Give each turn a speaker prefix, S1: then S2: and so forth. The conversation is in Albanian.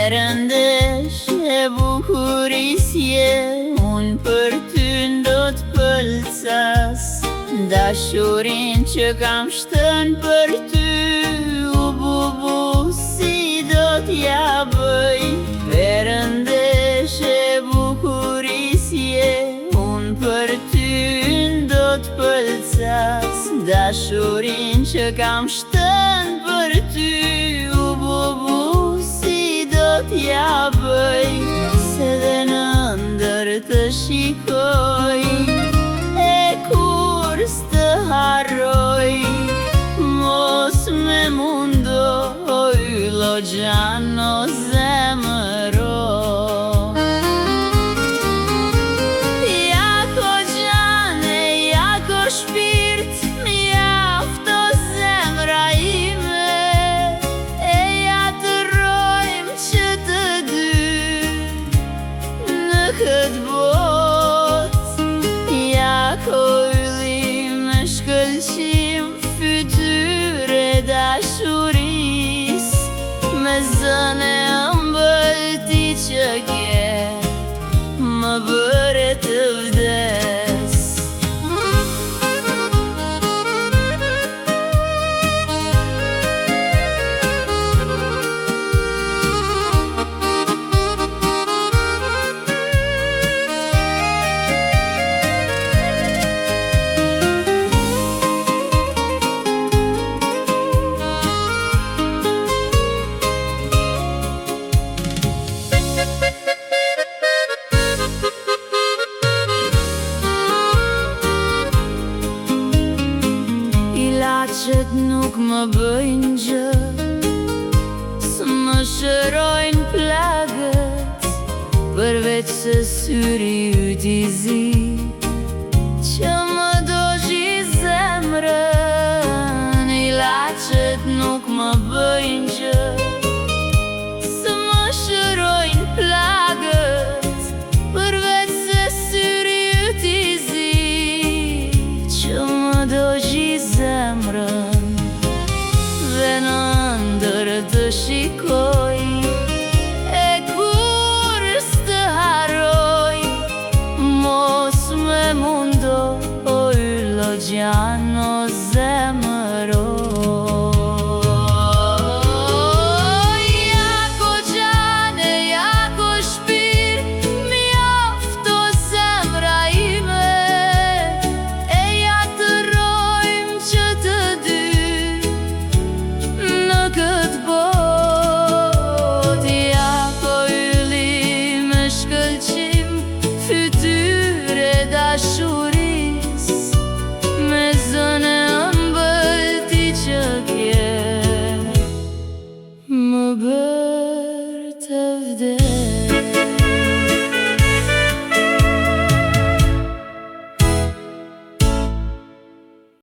S1: Perëndeshe bukurisje, unë për ty ndot pëlqas. Dashurin që kam shtën për ty, u bubu si do t'ja bëj. Perëndeshe bukurisje, unë për ty ndot pëlqas. Dashurin që kam shtën për ty, u bubu si do t'ja bëj. Se dhe në ndër të shikoj, e kur s'të harroj, mos me mundoj, lo gjano zemëro. Jako gjane, jako shpirt, mjafto zemra ime, e jatërojmë që të dy në këtë botë. Jako yllim e shkëlqim, fytyre dashuris, me zëne ëmbël ti që ke, më bëre të vdes. Ilacet nuk më bëjnë gjë, s'më shërojnë plagët, përveç se syri yt i zi, që më dozhi zemrën. Ilacet nuk më bëjnë gjë, s'më shërojnë plagët, përveç se syri yt i zi, që më dozhi zemrën. Dhe në ndër të shikoj, e kur s'të harroj, mos me mundoj, lo gjano zemëro. Jako gjane, jako shpirt, mjafto zemra ime, e jatërojmë që të dy në këtë botë. Jako yllim e shkëlqim, fytyre dashuris, me zëne ëmbël ti që ke, më bëre